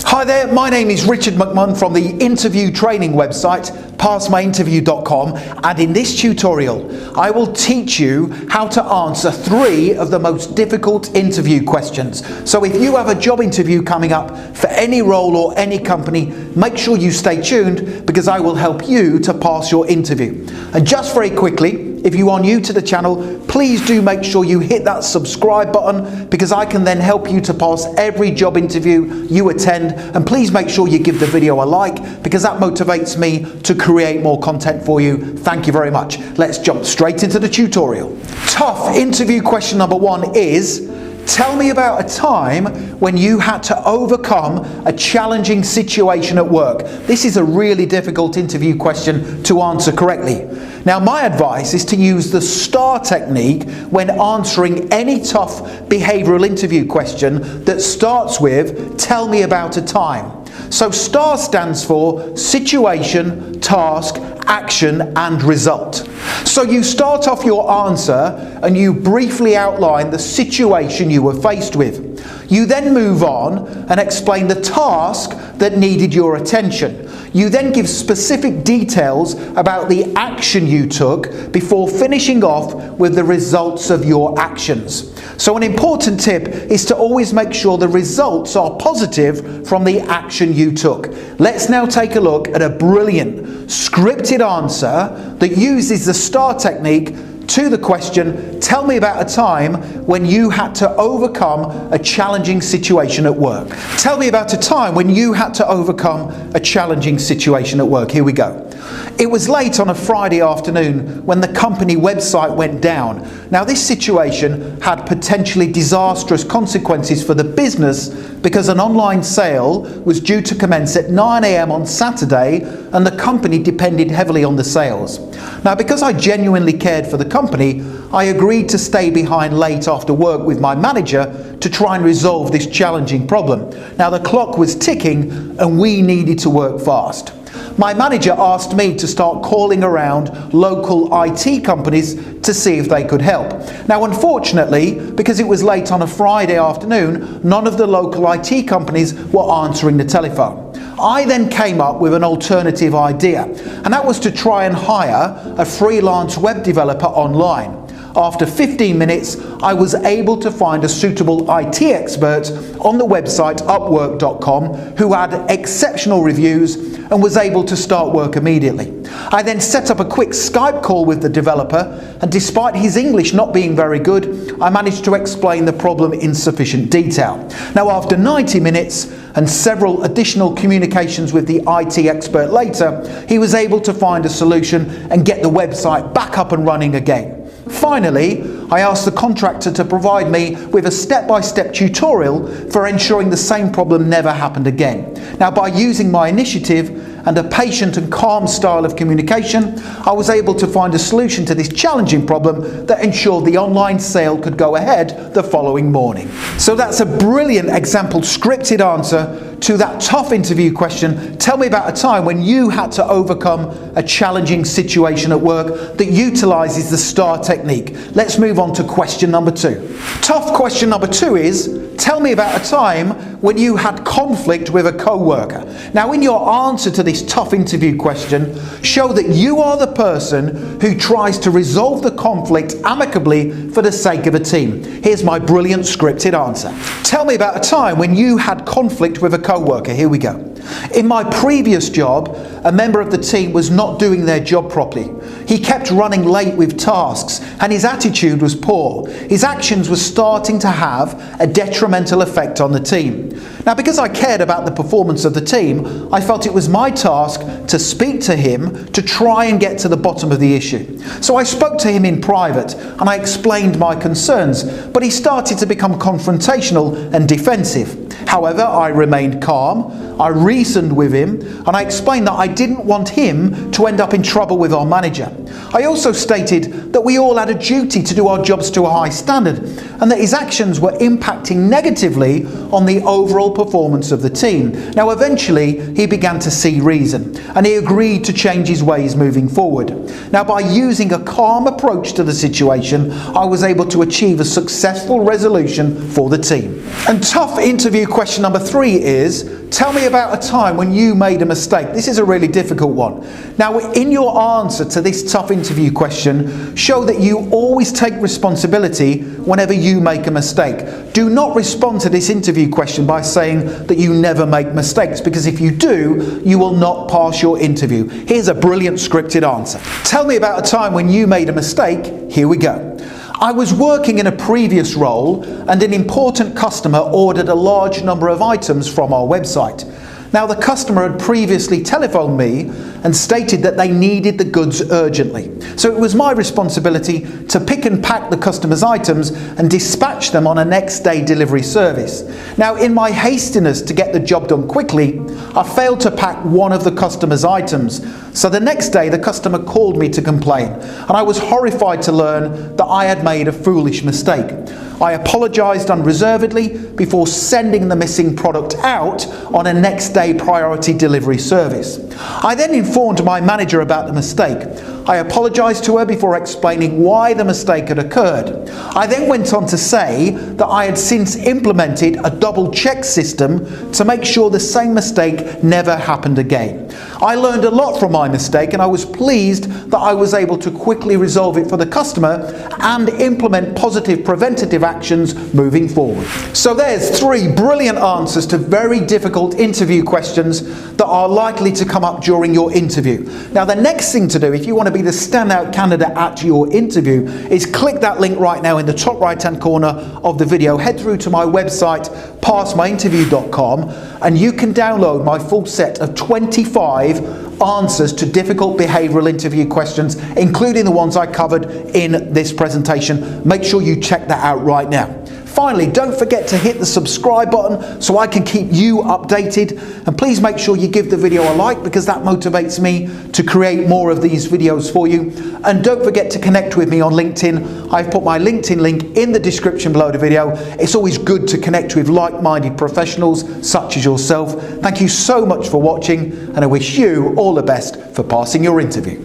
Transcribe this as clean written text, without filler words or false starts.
Hi there, my name is Richard McMunn from the interview training website passmyinterview.com, and in this tutorial I will teach you how to answer 3 of the most difficult interview questions. So if you have a job interview coming up for any role or any company, make sure you stay tuned because I will help you to pass your interview. And just very quickly, if you are new to the channel, please do make sure you hit that subscribe button because I can then help you to pass every job interview you attend. And please make sure you give the video a like because that motivates me to create more content for you. Thank you very much. Let's jump straight into the tutorial. Tough interview question number 1 is, tell me about a time when you had to overcome a challenging situation at work. This is a really difficult interview question to answer correctly. Now, my advice is to use the STAR technique when answering any tough behavioral interview question that starts with, tell me about a time. So STAR stands for situation, task, action and result. So you start off your answer and you briefly outline the situation you were faced with. You then move on and explain the task that needed your attention. You then give specific details about the action you took before finishing off with the results of your actions. So an important tip is to always make sure the results are positive from the action you took. Let's now take a look at a brilliant scripted answer that uses the STAR technique to the question, tell me about a time when you had to overcome a challenging situation at work. Tell me about a time when you had to overcome a challenging situation at work. Here we go. It was late on a Friday afternoon when the company website went down. Now, this situation had potentially disastrous consequences for the business because an online sale was due to commence at 9 AM on Saturday and the company depended heavily on the sales. Now, because I genuinely cared for the company, I agreed to stay behind late after work with my manager to try and resolve this challenging problem. Now, the clock was ticking and we needed to work fast. My manager asked me to start calling around local IT companies to see if they could help. Now, unfortunately, because it was late on a Friday afternoon, none of the local IT companies were answering the telephone. I then came up with an alternative idea, and that was to try and hire a freelance web developer online. After 15 minutes, I was able to find a suitable IT expert on the website Upwork.com who had exceptional reviews and was able to start work immediately. I then set up a quick Skype call with the developer, and despite his English not being very good, I managed to explain the problem in sufficient detail. Now, after 90 minutes and several additional communications with the IT expert later, he was able to find a solution and get the website back up and running again. Finally, I asked the contractor to provide me with a step-by-step tutorial for ensuring the same problem never happened again. Now, by using my initiative and a patient and calm style of communication, I was able to find a solution to this challenging problem that ensured the online sale could go ahead the following morning. So that's a brilliant example scripted answer to that tough interview question. Tell me about a time when you had to overcome a challenging situation at work that utilizes the STAR technique. Let's move on to question number 2. Tough question number 2 is, tell me about a time when you had conflict with a co-worker. Now, in your answer to this tough interview question, show that you are the person who tries to resolve the conflict amicably for the sake of a team. Here's my brilliant scripted answer. Tell me about a time when you had conflict with a co-worker. Here we go. In my previous job, a member of the team was not doing their job properly. He kept running late with tasks and his attitude was poor. His actions were starting to have a detrimental effect on the team. Now, because I cared about the performance of the team, I felt it was my task to speak to him to try and get to the bottom of the issue. So I spoke to him in private and I explained my concerns, but he started to become confrontational and defensive. However, I remained calm, I reasoned with him, and I explained that I didn't want him to end up in trouble with our manager. I also stated that we all had a duty to do our jobs to a high standard and that his actions were impacting negatively on the overall performance of the team. Now eventually he began to see reason and he agreed to change his ways moving forward. Now by using a calm approach to the situation, I was able to achieve a successful resolution for the team. And tough interview question number 3 is, tell me about a time when you made a mistake. This is a really difficult one. Now, in your answer to this tough interview question, show that you always take responsibility whenever you make a mistake. Do not respond to this interview question by saying that you never make mistakes, because if you do, you will not pass your interview. Here's a brilliant scripted answer. Tell me about a time when you made a mistake. Here we go. I was working in a previous role and an important customer ordered a large number of items from our website. Now the customer had previously telephoned me and stated that they needed the goods urgently. So it was my responsibility to pick and pack the customer's items and dispatch them on a next day delivery service. Now in my hastiness to get the job done quickly, I failed to pack one of the customer's items. So the next day the customer called me to complain and I was horrified to learn that I had made a foolish mistake. I apologised unreservedly before sending the missing product out on a next day priority delivery service. I then informed my manager about the mistake. I apologised to her before explaining why the mistake had occurred. I then went on to say that I had since implemented a double check system to make sure the same mistake never happened again. I learned a lot from my mistake and I was pleased that I was able to quickly resolve it for the customer and implement positive preventative actions moving forward. So there's 3 brilliant answers to very difficult interview questions that are likely to come up during your interview. Now the next thing to do, if you want to be the standout candidate at your interview, is click that link right now in the top right hand corner of the video. Head through to my website passmyinterview.com and you can download my full set of 25 answers to difficult behavioural interview questions, including the ones I covered in this presentation. Make sure you check that out right now. Finally, don't forget to hit the subscribe button so I can keep you updated, and please make sure you give the video a like because that motivates me to create more of these videos for you. And don't forget to connect with me on LinkedIn. I've put my LinkedIn link in the description below the video. It's always good to connect with like-minded professionals such as yourself. Thank you so much for watching and I wish you all the best for passing your interview.